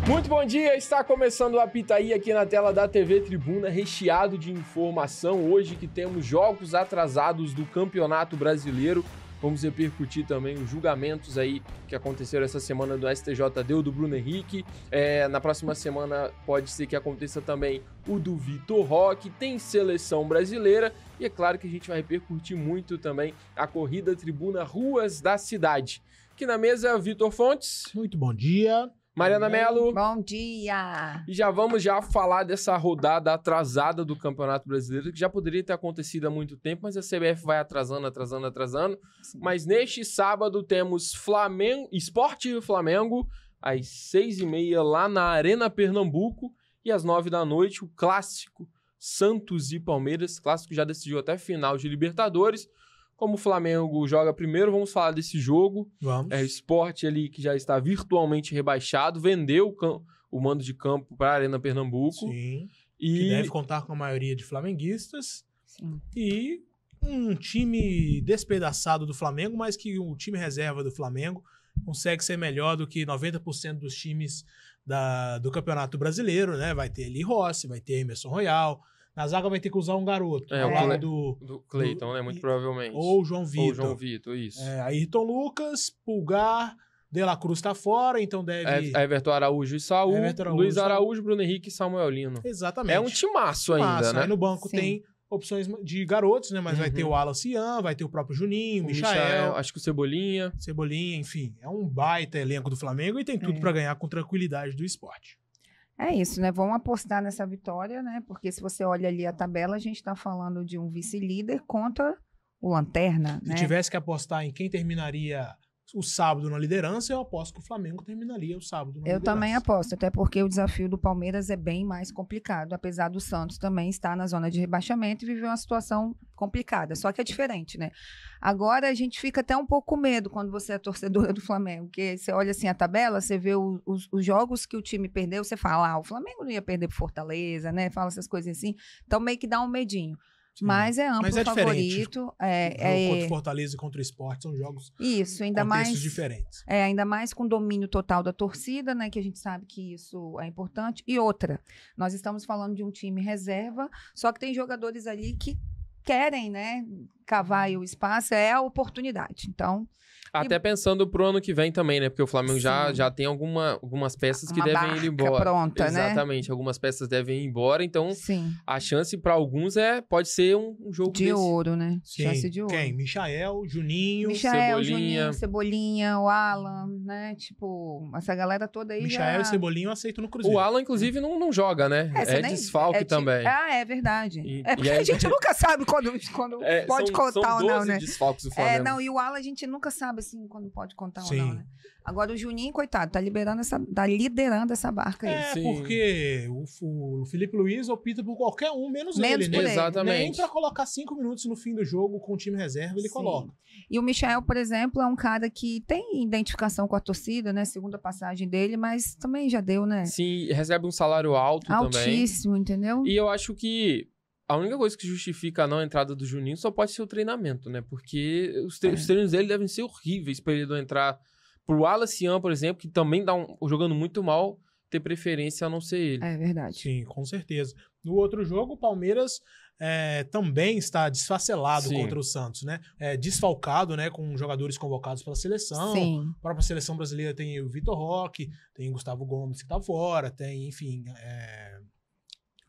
Muito bom dia, está começando o Apitaí aqui na tela da TV Tribuna, recheado de informação. Hoje que temos jogos atrasados do Campeonato Brasileiro. Vamos repercutir também os julgamentos aí que aconteceram essa semana do STJD, do Bruno Henrique. Na próxima semana pode ser que aconteça também o do Vitor Roque. Tem seleção brasileira e é claro que a gente vai repercutir muito também a corrida Tribuna Ruas da Cidade. Aqui na mesa, Vitor Fontes. Muito bom dia. Mariana Mello. Bom dia! E já vamos falar dessa rodada atrasada do Campeonato Brasileiro, que já poderia ter acontecido há muito tempo, mas a CBF vai atrasando. Sim. Mas neste sábado temos Sport e Flamengo, às 6h30 lá na Arena Pernambuco, e às 9 da noite o clássico Santos e Palmeiras. O clássico já decidiu até final de Libertadores. Como o Flamengo joga primeiro, vamos falar desse jogo. Vamos. O Sport ali que já está virtualmente rebaixado, vendeu o mando de campo para a Arena Pernambuco. Sim. E que deve contar com a maioria de flamenguistas. Sim. E um time despedaçado do Flamengo, mas que o time reserva do Flamengo consegue ser melhor do que 90% dos times do Campeonato Brasileiro, né? Vai ter ali Rossi, vai ter Emerson Royal. Na zaga vai ter que usar um garoto. o lado do Cleiton, né? Muito provavelmente. Ou o João Vitor. Ou o João Vitor, isso. Ayrton Lucas, Pulgar, De La Cruz tá fora, então deve... Everton Araújo e Saul, Luiz Araújo, Bruno Henrique e Samuel Lino. Exatamente. É um timaço ainda, né? Aí no banco tem opções de garotos, né? Mas vai ter o Alan Cian, vai ter o próprio Juninho, o Michael, acho que o Cebolinha, enfim. É um baita elenco do Flamengo e tem tudo pra ganhar com tranquilidade do Sport. É isso, né? Vamos apostar nessa vitória, né? Porque se você olha ali a tabela, a gente tá falando de um vice-líder contra o Lanterna, né? Se tivesse que apostar em quem terminaria o sábado na liderança, eu aposto que o Flamengo terminaria o sábado na liderança. Eu também aposto, até porque o desafio do Palmeiras é bem mais complicado, apesar do Santos também estar na zona de rebaixamento e viver uma situação complicada, só que é diferente, né? Agora a gente fica até um pouco com medo quando você é torcedora do Flamengo, porque você olha assim a tabela, você vê os jogos que o time perdeu, você fala, o Flamengo não ia perder pro Fortaleza, né? Fala essas coisas assim, então meio que dá um medinho. Sim. Mas é amplo favorito. Contra o Fortaleza e contra o Sport são jogos diferentes. Ainda mais com domínio total da torcida, né? Que a gente sabe que isso é importante. E outra, nós estamos falando de um time reserva, só que tem jogadores ali que querem, né? Cavar aí o espaço, é a oportunidade. Então... Até pensando pro ano que vem também, né? Porque o Flamengo já tem algumas peças que devem ir embora. Pronta, exatamente, né? Algumas peças devem ir embora, então Sim. A chance para alguns pode ser um jogo de ouro, né? Sim. Chance de ouro. Quem? Michael, Juninho, Cebolinha, o Alan, né? Tipo, essa galera toda aí Michael e Cebolinha eu aceito no Cruzeiro. O Alan, inclusive, não joga, né? Desfalque também. É verdade. Porque a gente nunca sabe quando pode contar ou não, né? Desfalques do Flamengo. E o Alan a gente nunca sabe, assim, quando pode contar ou não, né? Agora o Juninho, coitado, tá liderando essa barca aí. Porque o Felipe Luiz opta por qualquer um, menos ele, né? Exatamente. Nem pra colocar 5 minutos no fim do jogo com o time reserva, ele coloca. E o Michael, por exemplo, é um cara que tem identificação com a torcida, né? Segunda passagem dele, mas também já deu, né? Sim, recebe um salário altíssimo, também. Entendeu? E eu acho que a única coisa que justifica a não entrada do Juninho só pode ser o treinamento, né? Porque os treinos dele devem ser horríveis pra ele não entrar. Pro Alan Cian, por exemplo, que também jogando muito mal, ter preferência a não ser ele. É verdade. Sim, com certeza. No outro jogo, o Palmeiras também está desfacelado contra o Santos, né? Desfalcado, né? Com jogadores convocados pela seleção. Sim. A própria seleção brasileira tem o Vitor Roque, tem o Gustavo Gomes que tá fora, tem, enfim,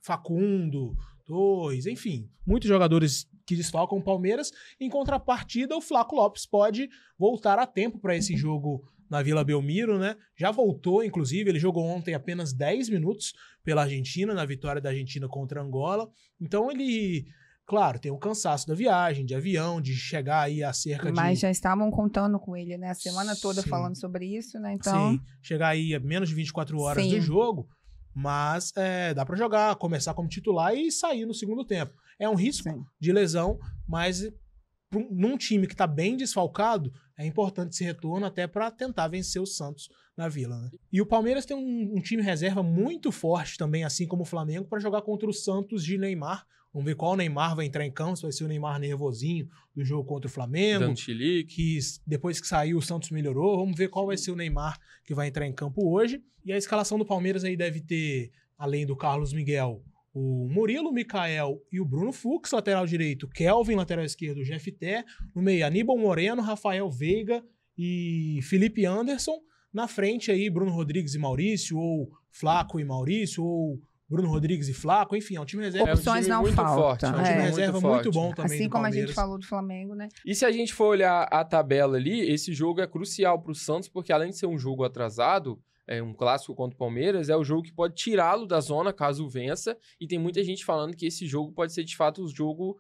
Facundo, Torres, enfim, muitos jogadores que desfalcam o Palmeiras. Em contrapartida, o Flaco Lopes pode voltar a tempo para esse jogo na Vila Belmiro, né? Já voltou, inclusive, ele jogou ontem apenas 10 minutos pela Argentina, na vitória da Argentina contra a Angola. Então ele, claro, tem o cansaço da viagem, de avião, de chegar aí a cerca Mas já estavam contando com ele, né? A semana toda falando sobre isso, né? Então... Sim, chegar aí a menos de 24 horas do jogo, mas dá pra jogar, começar como titular e sair no segundo tempo. É um risco de lesão, mas num time que tá bem desfalcado, é importante esse retorno até para tentar vencer o Santos na Vila, né? E o Palmeiras tem um time reserva muito forte também, assim como o Flamengo, para jogar contra o Santos de Neymar, Vamos ver qual Neymar vai entrar em campo, se vai ser o Neymar nervosinho do jogo contra o Flamengo, que depois que saiu o Santos melhorou. Vamos ver qual vai ser o Neymar que vai entrar em campo hoje. E a escalação do Palmeiras aí deve ter, além do Carlos Miguel, o Murilo, o Mikael e o Bruno Fux, lateral direito, Kelvin, lateral esquerdo, Jefté, no meio Aníbal Moreno, Rafael Veiga e Felipe Anderson. Na frente aí, Bruno Rodrigues e Maurício, ou Flaco e Maurício, ou Bruno Rodrigues e Flaco, enfim, é um time reserva. Opções não faltam. É um time reserva muito bom também. Assim como a gente falou do Flamengo, né? E se a gente for olhar a tabela ali, esse jogo é crucial para o Santos, porque além de ser um jogo atrasado, um clássico contra o Palmeiras, é o jogo que pode tirá-lo da zona caso vença, e tem muita gente falando que esse jogo pode ser de fato o jogo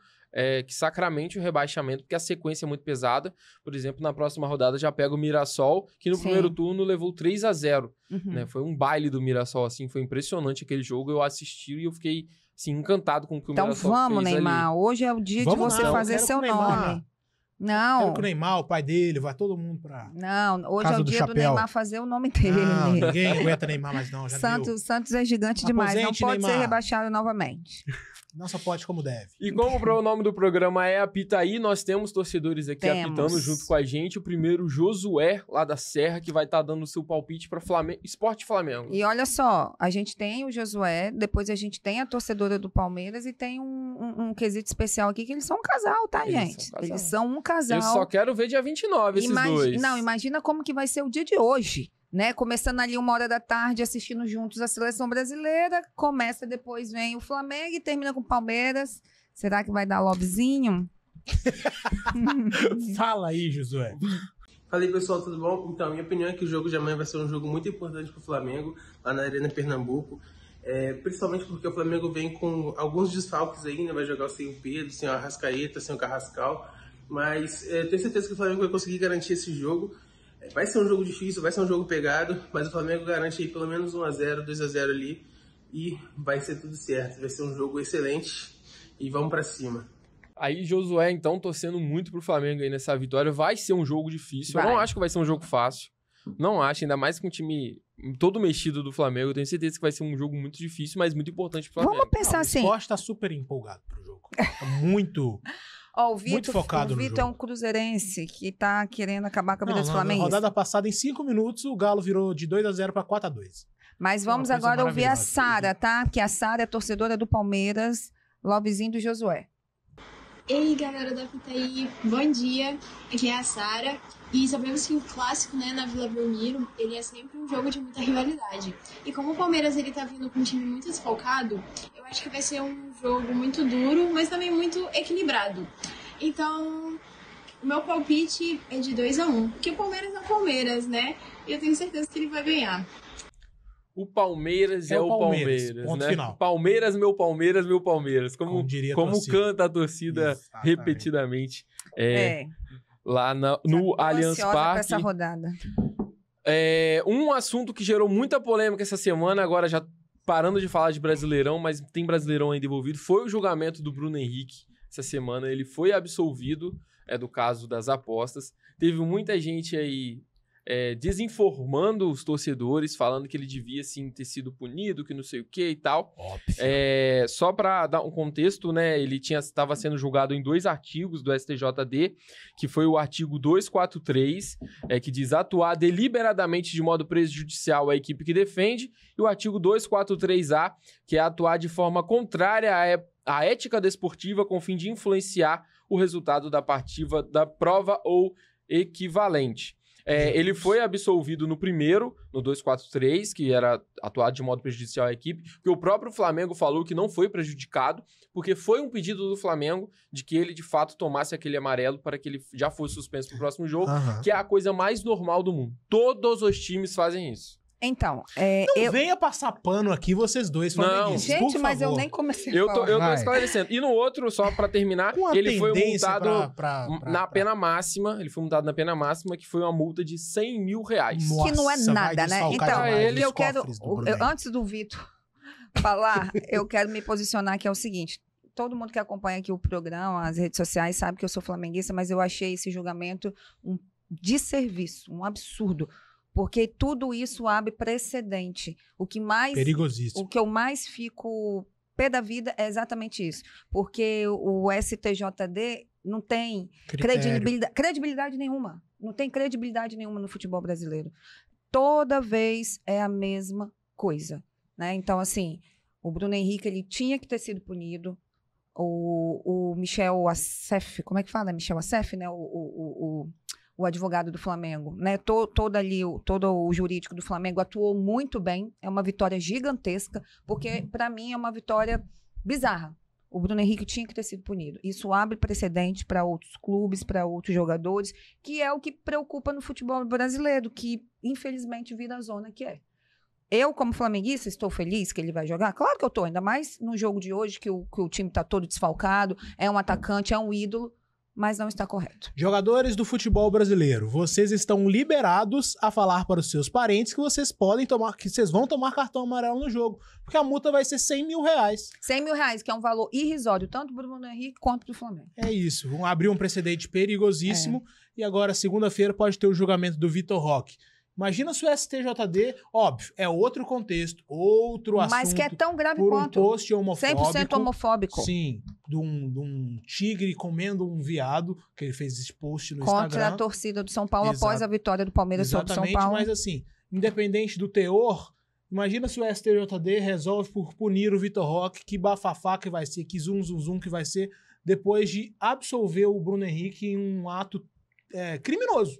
que sacramente o rebaixamento, porque a sequência é muito pesada. Por exemplo, na próxima rodada já pega o Mirassol, que no primeiro turno levou 3-0. Né? Foi um baile do Mirassol, assim, foi impressionante aquele jogo. Eu assisti e eu fiquei assim, encantado com o que o Mirassol fez. Então vamos, Neymar. Ali. Hoje é o dia de você fazer seu nome. Não. Quero que o Neymar, o pai dele, vai todo mundo pra. Não, hoje é o dia do Neymar fazer o nome dele. Não, ninguém aguenta Neymar mais, não. Já Santos é gigante demais. Não pode ser rebaixado novamente. Não só pode como deve. E como o nome do programa é Apitaí, nós temos torcedores aqui apitando junto com a gente. O primeiro, Josué, lá da Serra, que vai estar dando o seu palpite para Sport Flamengo. E olha só, a gente tem o Josué, depois a gente tem a torcedora do Palmeiras e tem um quesito especial aqui, que eles são um casal, tá, gente? Eles são um casal. Eu só quero ver dia 29 esses dois. Não, imagina como que vai ser o dia de hoje. Né? Começando ali 1h da tarde, assistindo juntos a Seleção Brasileira, começa depois, vem o Flamengo e termina com o Palmeiras. Será que vai dar lovezinho? Fala aí, Josué. Fala aí, pessoal, tudo bom? Então, minha opinião é que o jogo de amanhã vai ser um jogo muito importante para o Flamengo, lá na Arena Pernambuco, principalmente porque o Flamengo vem com alguns desfalques aí, né? Vai jogar sem o Pedro, sem o Arrascaeta, sem o Carrascal, mas tenho certeza que o Flamengo vai conseguir garantir esse jogo. Vai ser um jogo difícil, vai ser um jogo pegado, mas o Flamengo garante aí pelo menos 1-0, 2-0 ali e vai ser tudo certo. Vai ser um jogo excelente e vamos pra cima. Aí Josué, então, torcendo muito pro Flamengo aí nessa vitória. Vai ser um jogo difícil. Eu não acho que vai ser um jogo fácil. Não acho, ainda mais com um time todo mexido do Flamengo. Eu tenho certeza que vai ser um jogo muito difícil, mas muito importante pro Flamengo. Vamos pensar assim. O Sport tá super empolgado pro jogo. Tá muito... muito focado no jogo. O Vitor é um cruzeirense que tá querendo acabar com a vida dos flamenguistas. Na rodada passada, em 5 minutos, o Galo virou de 2-0 para 4-2. Mas vamos agora ouvir a Sara, tá? Porque a Sara é torcedora do Palmeiras, lovezinho do Josué. Ei, galera da Apitaí, bom dia. Aqui é a Sara. E sabemos que o clássico, né, na Vila Belmiro, ele é sempre um jogo de muita rivalidade. E como o Palmeiras ele tá vindo com um time muito desfalcado, eu acho que vai ser um jogo muito duro, mas também muito equilibrado. Então, o meu palpite é de 2-1. Porque o Palmeiras é o Palmeiras, né? E eu tenho certeza que ele vai ganhar. O Palmeiras é o Palmeiras, ponto né? final. Palmeiras, meu Palmeiras, meu Palmeiras. Como canta a torcida repetidamente lá no Allianz Parque. Essa rodada. Um assunto que gerou muita polêmica essa semana, agora já parando de falar de Brasileirão, mas tem Brasileirão ainda envolvido, foi o julgamento do Bruno Henrique essa semana. Ele foi absolvido do caso das apostas. Teve muita gente aí desinformando os torcedores, falando que ele devia, sim, ter sido punido, que não sei o que e tal. Só para dar um contexto, né, ele estava sendo julgado em 2 artigos do STJD, que foi o artigo 243, que diz atuar deliberadamente de modo prejudicial à equipe que defende, e o artigo 243A, que é atuar de forma contrária à ética desportiva com o fim de influenciar o resultado da partida, da prova ou equivalente. Ele foi absolvido no primeiro, no 243, que era atuado de modo prejudicial à equipe, porque o próprio Flamengo falou que não foi prejudicado, porque foi um pedido do Flamengo de que ele, de fato, tomasse aquele amarelo para que ele já fosse suspenso pro próximo jogo, que é a coisa mais normal do mundo. Todos os times fazem isso. Então, não venha passar pano aqui vocês dois flamenguistas, gente, por mas favor. eu nem comecei a falar. Eu tô esclarecendo. E no outro, só pra terminar, ele foi multado na pena máxima. Ele foi multado na pena máxima, que foi uma multa de R$100 mil. Nossa, que não é nada, né? Então, eu quero... Antes do Vitor falar, eu quero me posicionar, que é o seguinte. Todo mundo que acompanha aqui o programa, as redes sociais, sabe que eu sou flamenguista, mas eu achei esse julgamento um desserviço, um absurdo. Porque tudo isso abre precedente. Perigosíssimo. O que eu mais fico pé da vida é exatamente isso. Porque o STJD não tem credibilidade nenhuma. Não tem credibilidade nenhuma no futebol brasileiro. Toda vez é a mesma coisa, né? Então, assim, o Bruno Henrique, ele tinha que ter sido punido. O Michel Assef, como é que fala? Michel Assef, né? O advogado do Flamengo, né? Todo o jurídico do Flamengo atuou muito bem. É uma vitória gigantesca, porque, para mim, é uma vitória bizarra. O Bruno Henrique tinha que ter sido punido. Isso abre precedente para outros clubes, para outros jogadores, que é o que preocupa no futebol brasileiro, que, infelizmente, vira a zona que é. Eu, como flamenguista, estou feliz que ele vai jogar? Claro que eu estou, ainda mais no jogo de hoje, que o time está todo desfalcado, é um atacante, é um ídolo, mas não está correto. Jogadores do futebol brasileiro, vocês estão liberados a falar para os seus parentes que vocês vão tomar cartão amarelo no jogo, porque a multa vai ser R$100 mil. R$100 mil, que é um valor irrisório, tanto do Bruno Henrique quanto do Flamengo. É isso, vão abrir um precedente perigosíssimo, e agora, segunda-feira, pode ter o julgamento do Vitor Roque. Imagina se o STJD, óbvio, é outro contexto, outro assunto. Mas que é tão grave por quanto. Um post homofóbico. 100% homofóbico. Sim, de um tigre comendo um viado, que ele fez esse post no Instagram. Contra a torcida do São Paulo após a vitória do Palmeiras sobre o São Paulo. Mas assim, independente do teor, imagina se o STJD resolve por punir o Vitor Roque, que bafafá que vai ser, que zum que vai ser, depois de absolver o Bruno Henrique em um ato criminoso.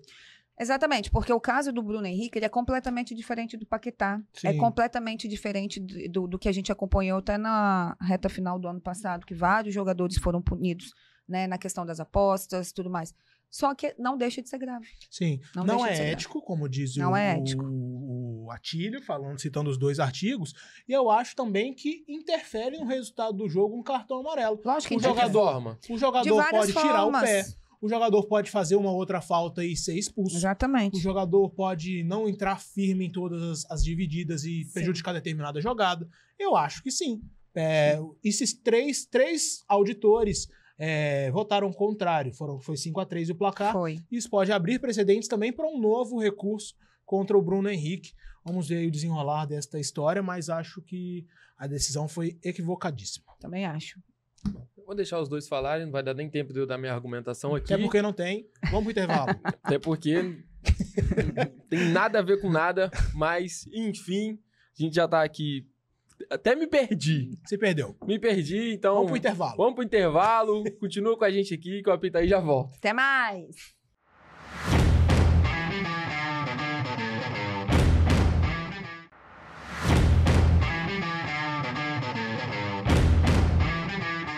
Exatamente, porque o caso do Bruno Henrique, ele é completamente diferente do Paquetá. Sim. É completamente diferente do que a gente acompanhou até na reta final do ano passado, que vários jogadores foram punidos, né, na questão das apostas e tudo mais. Só que não deixa de ser grave. Sim, não é ético, como diz o Atílio, citando os 2 artigos, e eu acho também que interfere no resultado do jogo um cartão amarelo. Lógico que o jogador pode tirar o pé. O jogador pode fazer uma outra falta e ser expulso. Exatamente. O jogador pode não entrar firme em todas as divididas e prejudicar determinada jogada. Eu acho que sim. Esses três auditores votaram contrário. Foi 5-3 o placar. Foi. Isso pode abrir precedentes também para um novo recurso contra o Bruno Henrique. Vamos ver o desenrolar desta história, mas acho que a decisão foi equivocadíssima. Também acho. Vou deixar os 2 falarem, não vai dar nem tempo de eu dar minha argumentação aqui. Até porque não tem. Vamos pro intervalo. Até porque não tem nada a ver com nada, mas, enfim, a gente já tá aqui. Até me perdi. Se perdeu. Me perdi, então... Vamos pro intervalo. Vamos pro intervalo. Continua com a gente aqui, que o Apitaí já volta. Até mais!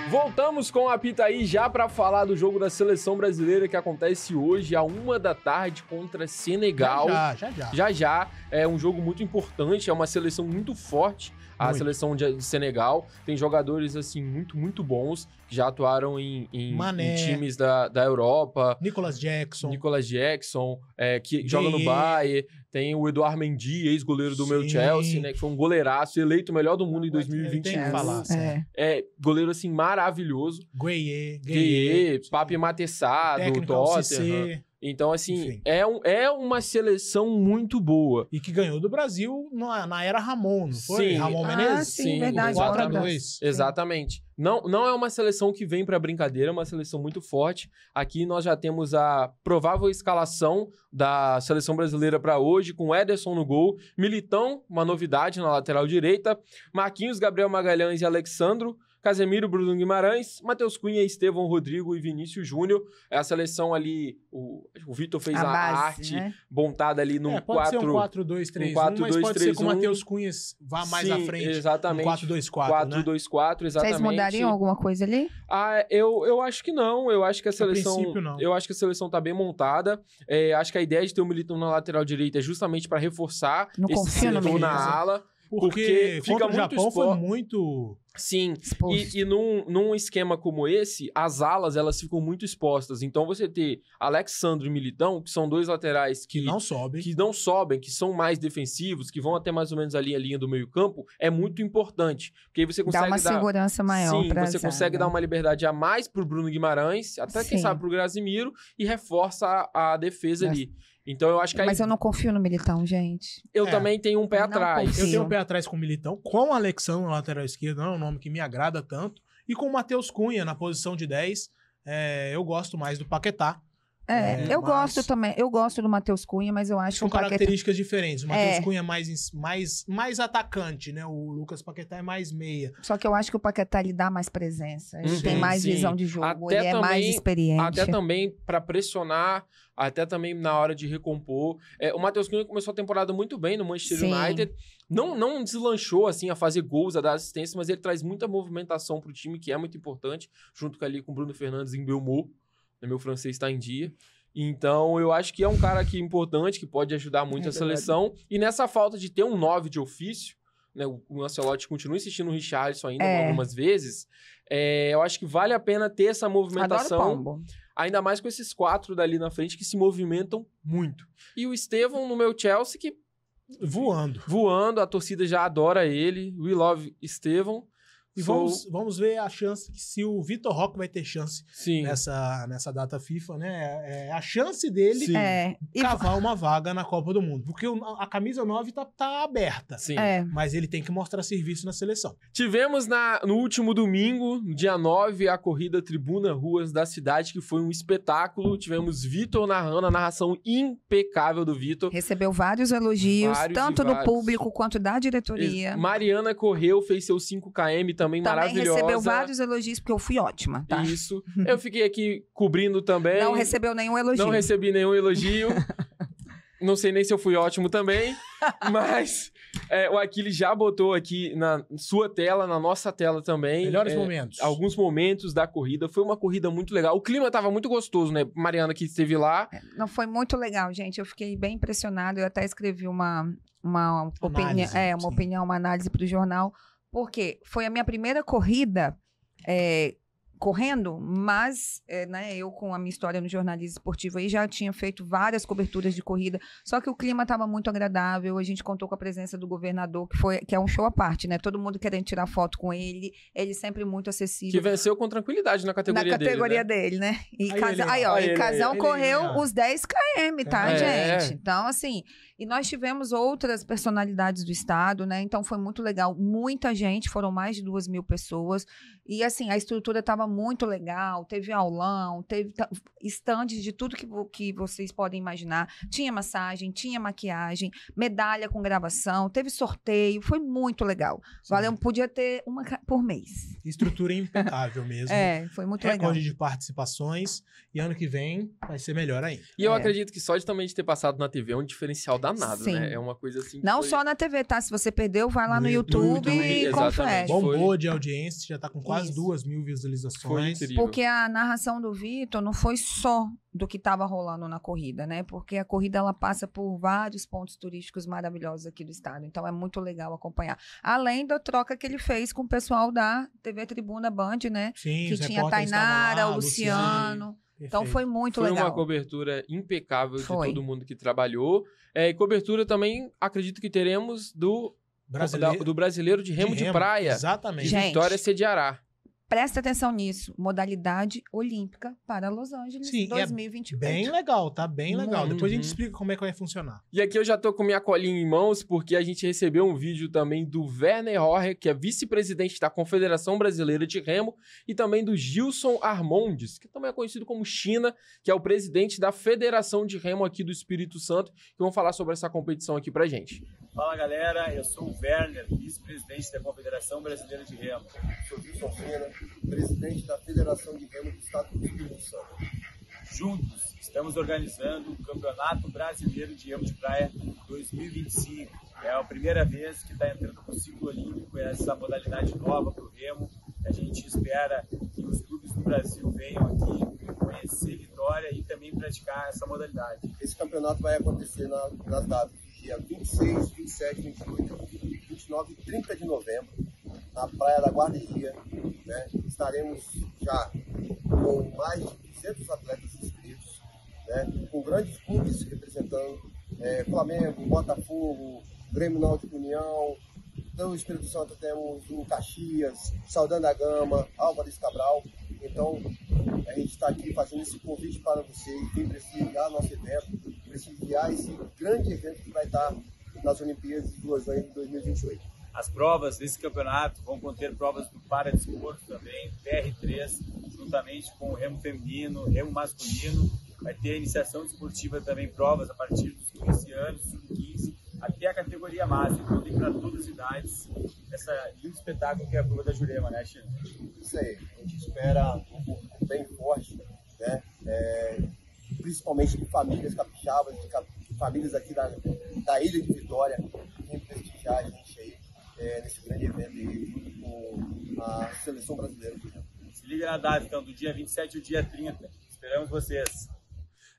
Voltamos com a Apitaí já para falar do jogo da seleção brasileira que acontece hoje à 1h da tarde contra Senegal. Já. É um jogo muito importante, é uma seleção muito forte, a seleção de Senegal. Tem jogadores, assim, muito, muito bons, que já atuaram em times da Europa. Nicolas Jackson, que joga no Bayern. Tem o Eduard Mendy, ex-goleiro do meu Chelsea, né? Que foi um goleiraço, eleito o melhor do mundo em 2021. Tem que falar, goleiro, assim, maravilhoso. Gueye, Papi Matessá, do Tottenham. Então, assim, é uma seleção muito boa. E que ganhou do Brasil na era Ramon, não foi? Sim. Ramon Menezes? Sim, verdade. 4-2. Exatamente. Não é uma seleção que vem para brincadeira, é uma seleção muito forte. Aqui nós já temos a provável escalação da seleção brasileira para hoje, com Ederson no gol, Militão, uma novidade na lateral direita, Marquinhos, Gabriel Magalhães e Alexandro, Casemiro, Bruno Guimarães, Matheus Cunha, Estevão Rodrigo e Vinícius Júnior. É a seleção ali, o Vitor fez a arte, né, montada ali num 4... Pode ser um 4-2-3-1, mas pode ser que o Matheus Cunha vá mais à frente. Exatamente. Um 4-2-4, 4-2-4, exatamente. Vocês mudariam alguma coisa ali? Eu acho que não. Eu acho que a seleção... A princípio, não. Eu acho que a seleção tá bem montada. Acho que a ideia de ter o Militão na lateral direita é justamente para reforçar esse setor na ala. Porque fica muito Japão foi muito... Sim, e num esquema como esse, as alas, elas ficam muito expostas. Então, você ter Alexandre e Militão, que são 2 laterais que não sobem, que são mais defensivos, que vão até mais ou menos ali a linha do meio campo, é muito importante. Porque aí você consegue dar uma segurança maior. Sim, você consegue dar uma liberdade a mais pro Bruno Guimarães, até quem sabe pro Casemiro, e reforça a defesa ali. Então eu acho que Mas eu não confio no Militão, gente. eu também tenho um pé Não atrás. confio. Eu tenho um pé atrás com o Militão, com o Alexão na lateral esquerda, não é um nome que me agrada tanto, e com o Matheus Cunha na posição de 10, eu gosto mais do Paquetá. Eu mas gosto também. Eu gosto do Matheus Cunha, mas eu acho São que o Paquetá... características diferentes. O Matheus Cunha é mais atacante, né? O Lucas Paquetá é mais meia. Só que eu acho que o Paquetá ele dá mais presença. Ele tem mais sim. visão de jogo. Até ele é mais também- experiente. Até também para pressionar, até também na hora de recompor. O Matheus Cunha começou a temporada muito bem no Manchester Sim. United. Não deslanchou assim a fazer gols, a dar assistência, mas ele traz muita movimentação pro time, que é muito importante, junto ali com o Bruno Fernandes em Belmont. Meu francês está em dia. Então, eu acho que é um cara aqui importante, que pode ajudar muito a seleção. E nessa falta de ter um 9 de ofício, né, o Ancelotti continua insistindo no Richarlison ainda algumas vezes, eu acho que vale a pena ter essa movimentação. Adoro pombo. Ainda mais com esses 4 dali na frente que se movimentam muito. E o Estevão no meu Chelsea, que voando, a torcida já adora ele. We love Estevão. E vamos ver a chance, que se o Vitor Roque vai ter chance Sim. nessa data FIFA, né? A chance dele Sim. cavar uma vaga na Copa do Mundo. Porque a camisa 9 tá aberta. Sim. Mas ele tem que mostrar serviço na seleção. Tivemos no último domingo, dia 9, a corrida Tribuna Ruas da Cidade, que foi um espetáculo. Tivemos Vitor narrando, a narração impecável do Vitor. Recebeu vários elogios, tanto do vários. público quanto da diretoria. Mariana correu, fez seu 5km também maravilhosa. Recebeu vários elogios, porque eu fui ótima, tá? Isso. Eu fiquei aqui cobrindo também. Não recebeu nenhum elogio. Não recebi nenhum elogio. Não sei nem se eu fui ótimo também. Mas o Aquiles já botou aqui na sua tela, na nossa tela também. Melhores momentos. Alguns momentos da corrida. Foi uma corrida muito legal. O clima tava muito gostoso, né? Mariana que esteve lá. Não, foi muito legal, gente. Eu fiquei bem impressionada. Eu até escrevi uma opinião, uma análise para o jornal. Porque foi a minha primeira corrida correndo, mas eu com a minha história no jornalismo esportivo aí já tinha feito várias coberturas de corrida, só que o clima estava muito agradável, a gente contou com a presença do governador, que é um show à parte, né? Todo mundo querendo tirar foto com ele sempre muito acessível. Que venceu com tranquilidade na categoria dele, né? E aí Casão correu os 10 km, tá, É. gente? Então, assim... E nós tivemos outras personalidades do estado, né? Então foi muito legal. Muita gente, foram mais de 2.000 pessoas. E assim, a estrutura estava muito legal. Teve aulão, teve estandes de tudo que vocês podem imaginar. Tinha massagem, tinha maquiagem, medalha com gravação, teve sorteio. Foi muito legal. Valeu, podia ter uma por mês. Estrutura impecável mesmo. Foi muito legal. Recorde de participações. E ano que vem vai ser melhor ainda. E eu acredito que só de também de ter passado na TV é um diferencial danado, Sim. né? É uma coisa assim... Não só na TV, tá? Se você perdeu, vai lá no YouTube e exatamente. confere. Bombou de audiência, já tá com quase Isso. 2.000 visualizações. Foi incrível. Porque a narração do Vitor não foi só do que estava rolando na corrida, né? Porque a corrida ela passa por vários pontos turísticos maravilhosos aqui do estado. Então é muito legal acompanhar. Além da troca que ele fez com o pessoal da TV Tribuna Band, né? Sim, Que os tinha a repórteres Tainara, estavam lá, o Luciano. Então Perfeito. foi muito Foi legal. uma cobertura impecável de Foi. todo mundo que trabalhou. E cobertura também, acredito que teremos do Brasileiro de Remo de Praia. Exatamente. Gente, Vitória Sediará. Presta atenção nisso. Modalidade olímpica para Los Angeles Sim, 2028. Bem legal, tá bem legal. Uhum. Depois a gente explica como é que vai funcionar. E aqui eu já tô com minha colinha em mãos, porque a gente recebeu um vídeo também do Werner Horrer, que é vice-presidente da Confederação Brasileira de Remo, e também do Gilson Armondes, que também é conhecido como China, que é o presidente da Federação de Remo aqui do Espírito Santo, que vão falar sobre essa competição aqui pra gente. Fala galera, eu sou o Werner, vice-presidente da Confederação Brasileira de Remo. Sou Gilson Fena, presidente da Federação de Remo do Estado do Espírito Santo. Juntos, estamos organizando o Campeonato Brasileiro de Remo de Praia 2025. É a primeira vez que está entrando no ciclo olímpico essa modalidade nova para o remo. A gente espera que os clubes do Brasil venham aqui conhecer Vitória e também praticar essa modalidade. Esse campeonato vai acontecer nas datas do dia 26, 27, 28, 29 e 30 de novembro, na Praia da Guarderia. Né? Estaremos já com mais de 200 atletas inscritos, né? Com grandes clubes representando Flamengo, Botafogo, Grêmio Náutico União. Então, no Espírito Santo temos o Caxias, Saldanha da Gama, Álvares Cabral. Então, a gente está aqui fazendo esse convite para vocês, quem prestigiar nosso evento, prestigiar esse grande evento que vai estar nas Olimpíadas de Los Angeles de 2028. As provas desse campeonato vão conter provas do paradesporto também, PR3, juntamente com o remo feminino, remo masculino. Vai ter a iniciação desportiva também, provas a partir dos 15 anos, sub-15, até a categoria máxima. Então tem para todas as idades essa lindo espetáculo que é a prova da Jurema, né, Chino? Isso aí, a gente espera um público bem forte, né? Principalmente de famílias capixabas, de famílias aqui da Ilha de Vitória, que vêm prestigiar a gente aí nesse grande evento aí, junto com a seleção brasileira. Se liga na data, então, do dia 27 ao dia 30. Esperamos vocês.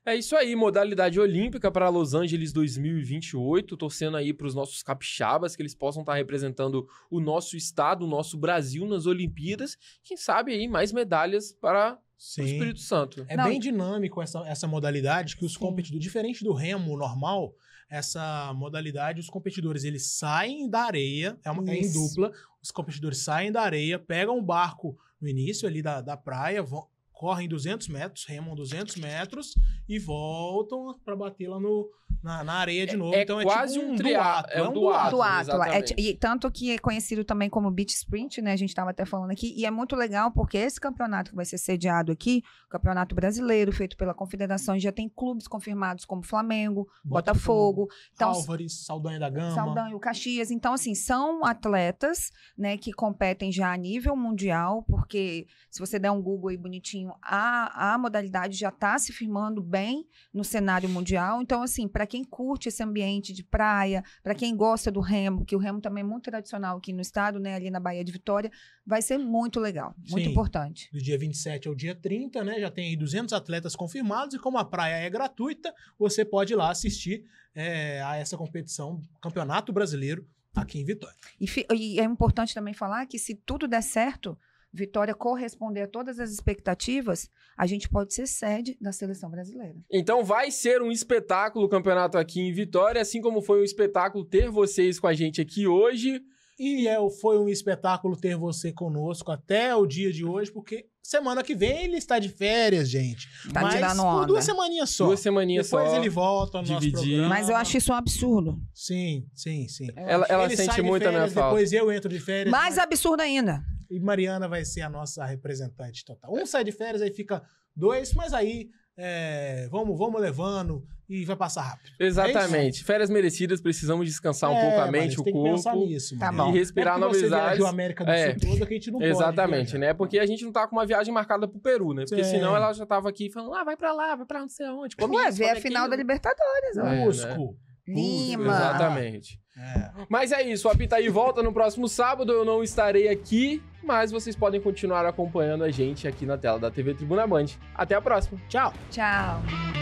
É isso aí, modalidade olímpica para Los Angeles 2028, torcendo aí para os nossos capixabas, que eles possam estar representando o nosso estado, o nosso Brasil nas Olimpíadas, quem sabe aí mais medalhas para o Espírito Santo. É bem dinâmico essa modalidade, que os competidores, diferente do remo normal, essa modalidade, os competidores, eles saem da areia, é em dupla, os competidores saem da areia, pegam um barco no início ali da praia, correm 200 metros, remam 200 metros e voltam para bater lá na areia de novo. Então quase tipo um triatlo. É um duatlo. E tanto que é conhecido também como beach sprint, né? A gente estava até falando aqui. E é muito legal porque esse campeonato que vai ser sediado aqui, o Campeonato Brasileiro, feito pela Confederação, já tem clubes confirmados como Flamengo, Botafogo. Então, Álvares, Saldanha da Gama. Saldanha, o Caxias. Então, assim, são atletas, né, que competem já a nível mundial, porque se você der um Google aí bonitinho, a modalidade já está se firmando bem no cenário mundial. Então, assim, para quem curte esse ambiente de praia, para quem gosta do remo, que o remo também é muito tradicional aqui no estado, né, ali na Baía de Vitória, vai ser muito legal, muito importante. Do dia 27 ao dia 30, né, já tem aí 200 atletas confirmados e como a praia é gratuita, você pode ir lá assistir a essa competição, Campeonato Brasileiro, aqui em Vitória. E é importante também falar que se tudo der certo, Vitória corresponder a todas as expectativas, a gente pode ser sede da seleção brasileira. Então vai ser um espetáculo o campeonato aqui em Vitória, assim como foi um espetáculo ter vocês com a gente aqui hoje. E foi um espetáculo ter você conosco até o dia de hoje, porque semana que vem ele está de férias, gente. Tá tirando por onda. 2 semaninhas só. 2 semaninhas só. Depois ele volta ao nosso programa. Mas eu acho isso um absurdo. Sim. Ela Ele sente sai de muito a minha férias, falta. depois eu entro de férias. Mais absurdo ainda. E Mariana vai ser a nossa representante total. Um sai de férias, aí fica 2, mas aí vamos levando e vai passar rápido. Exatamente. Férias merecidas, precisamos descansar um pouco a mente, o tem corpo. Que pensar nisso, tá mano. bom. E respirar novidades. Você viajou a América do Sul toda, que a gente não pode. Exatamente, viajar. né? Porque a gente não tá com uma viagem marcada pro Peru, né? Porque Sim. senão ela já tava aqui falando, vai pra lá, vai pra não sei onde. Ver a final da Libertadores. ó. Cusco. Lima. Exatamente. Mas é isso, o Apitaí volta no próximo sábado, eu não estarei aqui, mas vocês podem continuar acompanhando a gente aqui na tela da TV Tribuna Band. Até a próxima. Tchau. Tchau.